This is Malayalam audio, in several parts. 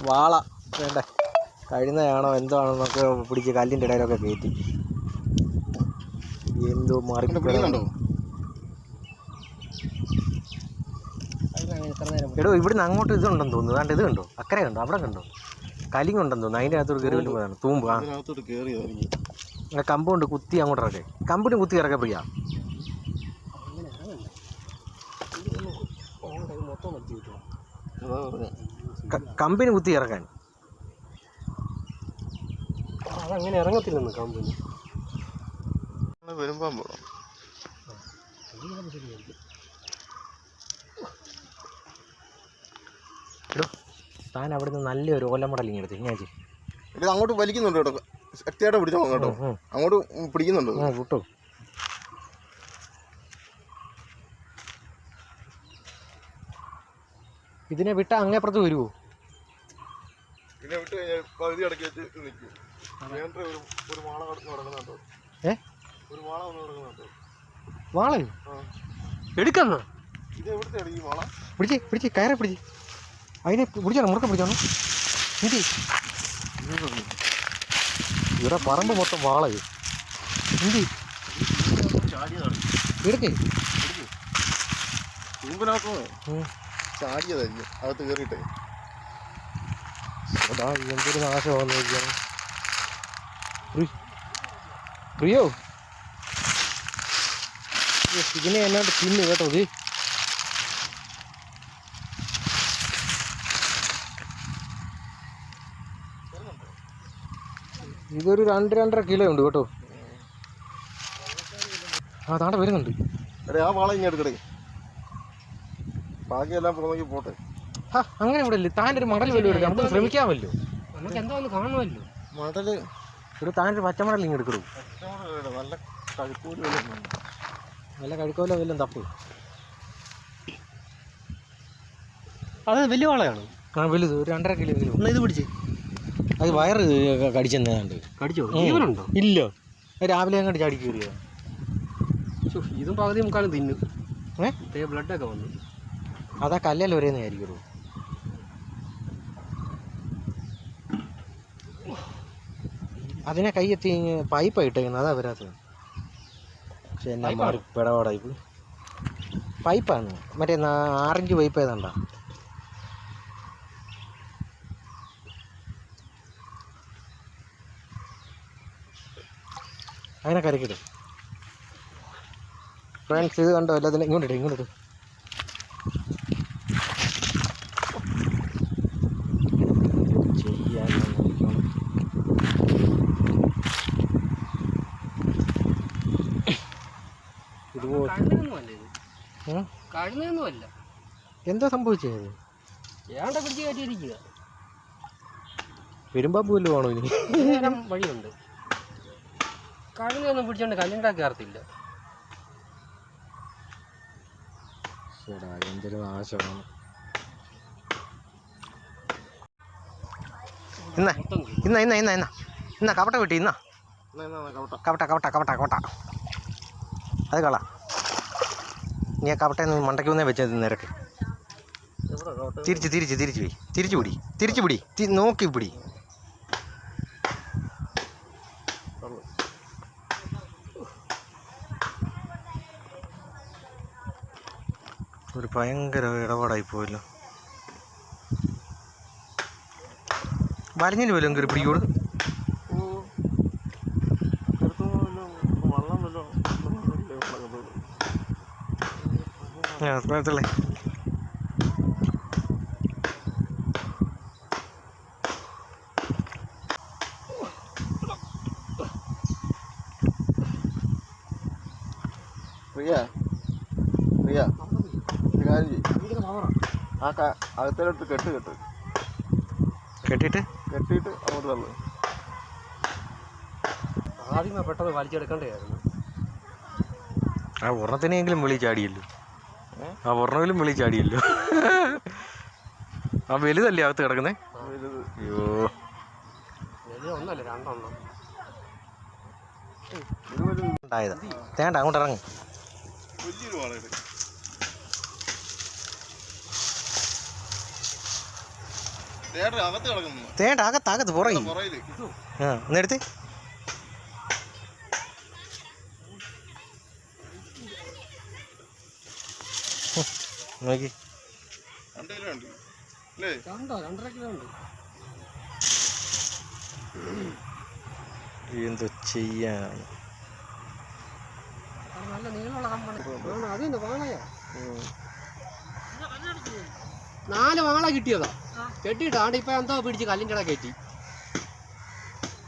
വാള വേണ്ടേ, കഴിയുന്നതാണോ എന്തോ ആണെന്നൊക്കെ പിടിച്ച് കല്ലിൻ്റെ ഇടയിലൊക്കെ കയറ്റി. എന്തോ മാറിപ്പിടുന്നുണ്ടോ? എടോ ഇവിടുന്ന് അങ്ങോട്ട് ഇതുണ്ടെന്ന് തോന്നുന്നു. അതാണ്ട് ഇത് കണ്ടോ, അക്കരെ കണ്ടോ, അവിടെ കണ്ടോ കലിങ്ങുണ്ടെന്ന് തോന്നുന്നു. അതിൻ്റെ അകത്തോട്ട് കയറി വരുമ്പോഴാണ് തൂമ്പ്. ആ കമ്പുണ്ട് കുത്തി അങ്ങോട്ട് ഇറക്കെ, കമ്പിന് കുത്തി ഇറക്കെ പ്രിയ. കമ്പിന് കുത്തി ഇറക്കാൻ അതങ്ങനെ ഇറങ്ങത്തില്ലെന്ന് കമ്പിന് വരുമ്പോ. താൻ അവിടുന്ന് നല്ലൊരു ഓലമടലിങ് എടുത്ത് ഞാൻ അങ്ങോട്ട് വലിക്കുന്നുണ്ട് കേട്ടോ. ശക്തിയായിട്ട് പിടിച്ചോ കേട്ടോ, അങ്ങോട്ട് പിടിക്കുന്നുണ്ട് കിട്ടോ. ഇതിനെ വിട്ടാൽ അങ്ങേപ്പുറത്ത് വരുമോ? ഇതിനെ വിട്ട് കഴിഞ്ഞാൽ പകുതി അടക്കി വെച്ച് നിൽക്കും. ഒരു വാള നടക്കുന്നുണ്ടോ? ഒരു വാള വന്ന് നടക്കുന്നുണ്ടോ? വാളയോ എടുക്കാന്നോ? ഇത് എവിടുത്തെ ഈ വാള? പിടിച്ച് കയറെ പിടിച്ച് അതിനെ പിടിച്ചാണോ, മുറുക്കം പിടിച്ചാണോ? ഇത് ഇവിടെ പറമ്പ് മൊത്തം വാളയോ? എന്ത് എടുക്കേ ചാടിയതായിരിക്കും അകത്ത് കയറിയിട്ടേ. അതാ എന്തൊരു നാശമാണെന്ന് നോക്കിയാണ്. പ്രിയോ ഇതിനെ എന്നാണ്ട് തിന്നു കേട്ടോ. ഇതൊരു 2-2.5 കിലോ ഉണ്ട് കേട്ടോ. ആ താണ്ട വരുന്നുണ്ട്. ആ വാള ഇങ്ങനെ എടുക്കടേ, ബാക്കിയെല്ലാം പുറമേക്ക് പോട്ടെ. അങ്ങനെ ഇവിടെ ഇല്ല. താനൊരു മടൽ വല്ലതും എടുക്കാം, നമുക്ക് ശ്രമിക്കാമല്ലോ. നമുക്ക് എന്തോ ഒന്ന് കാണുമല്ലോ. മടല് ഇവിടെ താനൊരു പച്ചമടൽ ഇങ്ങനെ എടുക്കണു. നല്ല കഴുക്കോലോ വല്ലതും തപ്പ്. അത് വലിയ വാളയാണ്. വലുത് ഒരു 2.5 കിലോ എങ്കിലും. ഇത് പിടിച്ച് അത് വയറ് കടിച്ചെന്നാണ്ട്. കടിച്ചോ? ജീവനുണ്ടോ? ഇല്ല, രാവിലെ അങ്ങോട്ട് ചാടി കയറിയ. ഇതും പകുതി മുക്കാലും തിന്നു. ബ്ലഡൊക്കെ വന്നു. അതാ കല്ലല്ല ഒരേന്നായിരിക്കുള്ളൂ. അതിനെ കൈയെത്തി പൈപ്പാണ് ഇട്ടേക്കുന്നത്, അതാ വരാത്തത്. പക്ഷെ എന്നാ മാറി പെടപാടായിപ്പ്. പൈപ്പാണ് മറ്റേ 6 ഇഞ്ച് പൈപ്പ് ഏതാണ്ടാ. അതിനെ കരക്കിടും. ഫ്രണ്ട്സ് ഇത് കണ്ടോ, എല്ലാത്തിനും ഇങ്ങോട്ടിട്ട് ചെയ്യാൻ എന്താ സംഭവിച്ചത്? ഏണ്ട പിടിച്ച് കയറ്റിയിരിക്കുക. പെരുമ്പാമ്പ് വല്ലതും ആണോ? ഇനി വഴിയുണ്ട്. കഴുതൊന്നും പിടിച്ചോണ്ട് കല്ലുണ്ടാക്കി കയറത്തില്ല. ചേടാ എന്തൊരു നാശമാണ്. ഇന്ന കവട്ട കിട്ടി. കവട്ട അത് കള. നീ ആ കവട്ടന്ന് മണ്ടയ്ക്ക് വന്നേ വെച്ചത് നിരക്ക്. തിരിച്ചു പിടി നോക്കി പിടി. ഒരു ഭയങ്കര ഇടപാടായി പോയല്ലോ. വലിഞ്ഞിന് പോലും കയറി പിടിക്കോട്. സ്ഥലത്തല്ലേ അകത്തേലോട്ട് കെട്ടിയിട്ട് അങ്ങോട്ട് തള്ളു. ആദ്യമേ പെട്ടെന്ന് വലിച്ചെടുക്കേണ്ടതായിരുന്നു. ആ ഒരെണ്ണത്തിനെങ്കിലും വെളി ചാടിയല്ലോ. ആ വലുതല്ലേ അകത്ത് കിടക്കുന്നേ? അയ്യോ, ഒന്നല്ല 2 ഉണ്ടായതാ. തേണ്ട അങ്ങോട്ട് ഇറങ്ങി. തേണ്ട അകത്ത് പുറകെ ആ എന്നെടുത്ത് നോക്കി എന്തോ ചെയ്യാൻ നല്ല നീളമുള്ള കമ്പനി അതിന് വാളയാ 4 വാള കിട്ടിയതാ കെട്ടിയിട്ട് ആണ്ട് ഇപ്പൊ എന്തോ പിടിച്ച് കല്ലിൻ്റെ ഇട കയറ്റി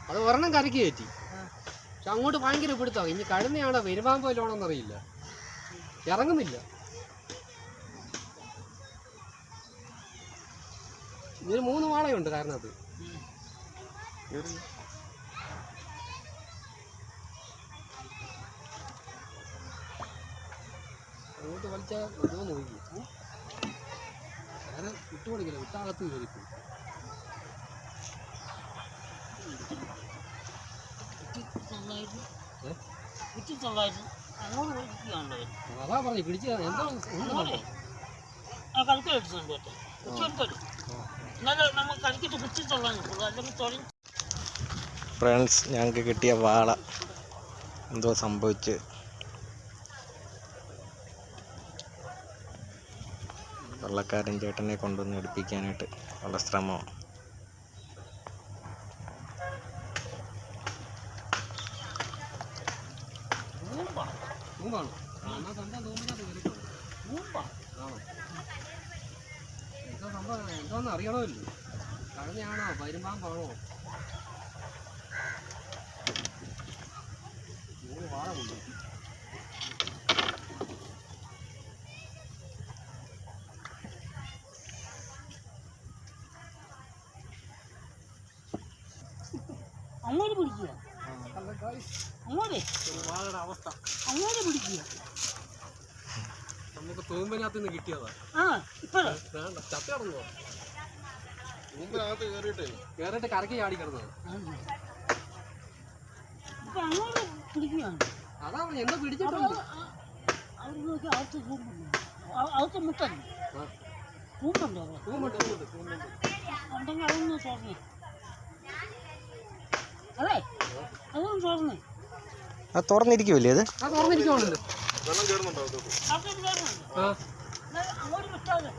അത് ഒരെണ്ണം കരക്ക് കയറ്റി പക്ഷെ അങ്ങോട്ട് ഭയങ്കര പിടുത്തമാണ് ഇനി കഴുന്നയാണോ വരുവാൻ പോലോണെന്നറിയില്ല ഇറങ്ങുന്നില്ല ഇതിന് 3 വാളയുണ്ട് കാരണം അത് അങ്ങോട്ട് വലിച്ചാൽ ഇതോ നോക്കി വേറെ വിട്ടുകൊടുക്കില്ല വിട്ടാകത്ത് കയറിപ്പോ അതാ പറഞ്ഞു പിടിച്ച എന്തോ ഫ്രണ്ട്സ് ഞങ്ങൾക്ക് കിട്ടിയ വാള എന്തോ സംഭവിച്ച് വെള്ളക്കാരൻ ചേട്ടനെ കൊണ്ടുവന്ന് എടുപ്പിക്കാനായിട്ട് ഉള്ള ശ്രമമാണ്. എന്തോന്ന് അറിയണമല്ലോ കഴുതയാണോ വരുമ്പാമ്പാണോ വാഴ കൊണ്ടു അങ്ങോട്ട് പിടിക്കുക വാഴയുടെ അവസ്ഥ അങ്ങോട്ട് പിടിക്കുക നമുക്ക് തൂമ്പിനകത്ത് നിന്ന് കിട്ടിയതാ വേണ്ട ചത്ത കിടന്നോ കേറിയിട്ട് കരക്ക് ചാടി കിടന്നത് അങ്ങോട്ട് പിടിക്കുകയാണ് അതാ എന്തോ പിടിച്ചിട്ടുണ്ട് അവിടെ നോക്കി അകത്ത് മുട്ടല്ലേ തൂമ്പുണ്ടോ ഉണ്ടെങ്കിൽ അതൊന്ന് തുറന്നേ അതെ അതൊന്ന് തുറന്നേ അത് തുറന്നിരിക്കുമല്ലേ അത് തുറന്നിരിക്കുവാണല്ലോ അങ്ങോട്ട് വിട്ടാതെ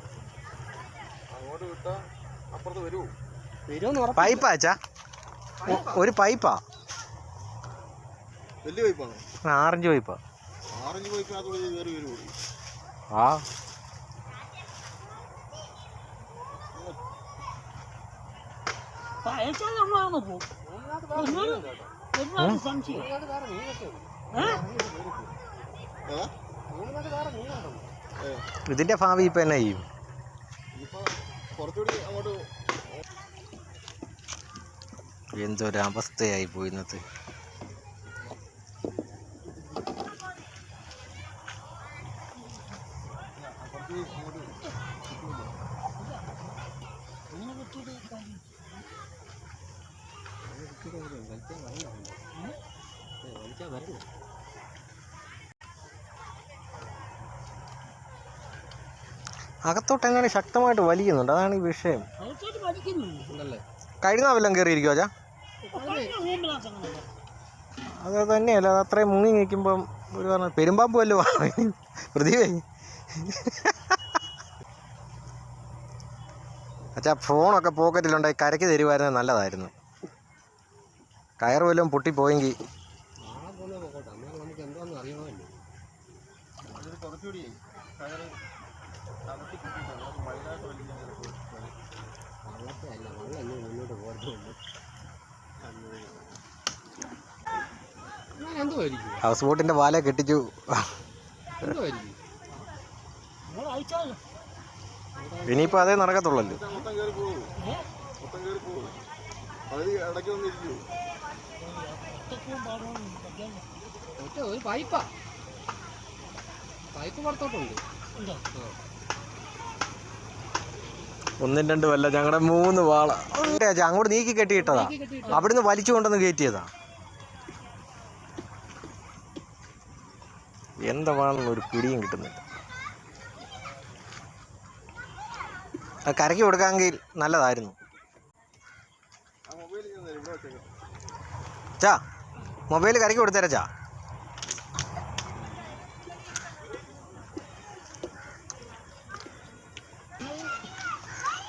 പൈപ്പാ അച്ഛാ ഒരു പൈപ്പാ വലിയ പൈപ്പാണോ? ആറഞ്ച് പൈപ്പാ. ആറഞ്ച് പൈപ്പിനകത്ത് കയറി വരുമോ? ആ സംശയം ഇതിന്റെ ഭാവി ഇപ്പൊ എന്നാ ചെയ്യും? കുറച്ചുകൂടി അങ്ങോട്ട് എന്തൊരവസ്ഥയായി പോയി ഇന്നത്തെ. അകത്തോട്ട് എങ്ങനെ ശക്തമായിട്ട് വലിക്കുന്നുണ്ട്, അതാണ് ഈ വിഷയം. കഴിഞ്ഞ വല്ലതും കയറിയിരിക്കുമോ അച്ഛാ? അത് തന്നെയല്ല, അത് അത്രയും മുങ്ങി നിൽക്കുമ്പം ഒരു പറഞ്ഞ പെരുമ്പാമ്പ് വല്ലതും പ്രതിഭ. അച്ഛാ ഫോണൊക്കെ പോക്കറ്റിലുണ്ടായി കരയ്ക്ക് തരുമായിരുന്നത് നല്ലതായിരുന്നു. കയറ് വല്ലതും പൊട്ടിപ്പോയെങ്കിൽ ഹൗസ് ബോട്ടിന്റെ വാല കെട്ടിച്ചു. ഇനിയിപ്പോ അതേ നടക്കത്തുള്ളല്ലോ. ഒരു പൈപ്പാ, പൈപ്പ് പുറത്തോട്ടുണ്ട്. 1, 2 അല്ല, ഞങ്ങളുടെ 3 വാള അങ്ങോട്ട് നീക്കി കെട്ടിയിട്ടതാ. അവിടുന്ന് വലിച്ചു കൊണ്ടൊന്ന് കയറ്റിയതാ. എന്താ വേണമെന്ന് ഒരു പിടിയും കിട്ടുന്നില്ല. അത് കരയ്ക്ക് കൊടുക്കാമെങ്കിൽ നല്ലതായിരുന്നു. ചാ മൊബൈൽ കരയ്ക്ക് കൊടുത്തേരാ ചാ.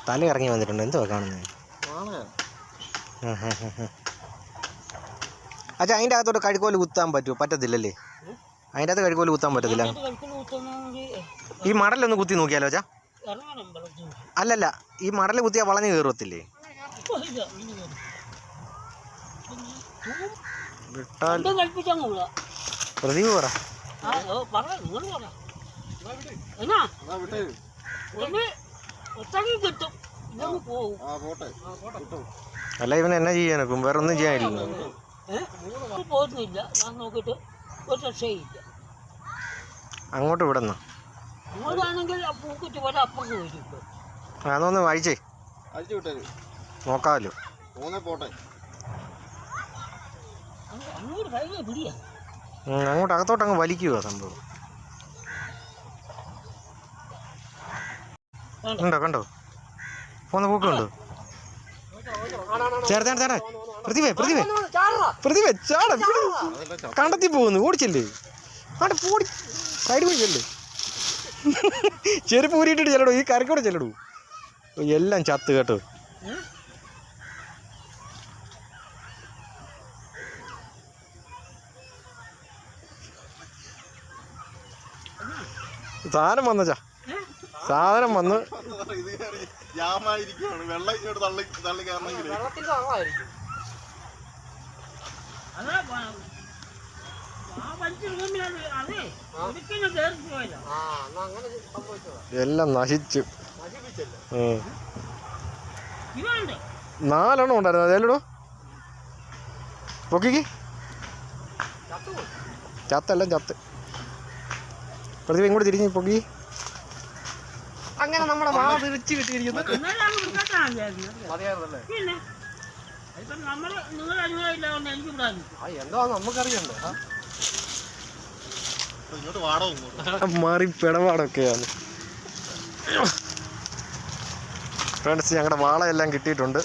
തല ഇറങ്ങി വന്നിട്ടുണ്ട്. എന്തുവാ കാണുന്നത്? അച്ഛാ അതിൻ്റെ അകത്തോട്ട് കഴുക്കോല് കുത്താൻ പറ്റുമോ? പറ്റത്തില്ലല്ലേ? അതിൻ്റെ അകത്ത് കഴുക്കോല് കുത്താൻ പറ്റത്തില്ല. ഈ മടലൊന്ന് കുത്തി നോക്കിയാലോ അച്ഛാ? അല്ലല്ല, ഈ മടൽ കുത്തിയാൽ വളഞ്ഞു കയറത്തില്ലേ? വിട്ടാൽ പ്രദീപ് പറ. അല്ല ഇവൻ എന്നാ ചെയ്യാനൊക്കും? വേറെ ഒന്നും ചെയ്യാനില്ല. പോകുന്നില്ല, ഞാൻ നോക്കിയിട്ട് ഒരു രക്ഷയില്ല. അങ്ങോട്ട് വിടുന്നു. അങ്ങോട്ടാണെങ്കിൽ പൂക്കുറ്റി പോലെ അപ്പുറത്ത് പോയിട്ട് അതൊന്ന് വായിച്ചേ അഴിച്ചു വിട്ടേര്. നോക്കാമല്ലോ. പോട്ടെ. അങ്ങോട്ട് ഭയങ്കര പിടിയാ. അങ്ങോട്ട് അകത്തോട്ട് അങ്ങ് വലിക്കുക സംഭവം. കണ്ടോ കണ്ടോ പോന്ന പൂക്കുണ്ടോ? ചേട്ടാ ചേട്ടാ പ്രതിഭേ പ്രതിഭേ പ്രതിഭേ ചാട കണ്ടെത്തി പോകുന്നു. ഓടിച്ചല്ലേ ആടെ പോടി സൈഡ് പോയി ചെല്ലേ. ചെരുപ്പ് ഊരിയിട്ടിട്ട് ചെല്ലടൂ. ഈ കരക്കൂടെ ചെല്ലടൂ. എല്ലാം ചത്ത് കേട്ടോ. സാധനം വന്നച്ചാ, സാധനം വന്ന് വെള്ളം ഇങ്ങോട്ട് തള്ളി കയറണമെങ്കിൽ എല്ലാം നശിച്ചു. 4 എണ്ണം ഉണ്ടായിരുന്നു. അതേലോ പൊക്കിക്ക് ചത്തെല്ലാം ചത്ത്. പ്രതിഭ ഇങ്ങോട്ട് തിരിഞ്ഞ് പൊക്കി. അങ്ങനെ നമ്മുടെ വാള തിരിച്ചു കിട്ടിയിരിക്കുന്നു. എന്തോ നമുക്കറിയണ്ടേ? ഇങ്ങോട്ട് വാടോ മാറി പിടപാടൊക്കെയാണ്. ഫ്രണ്ട്സ് ഞങ്ങളുടെ വാളയെല്ലാം കിട്ടിയിട്ടുണ്ട്.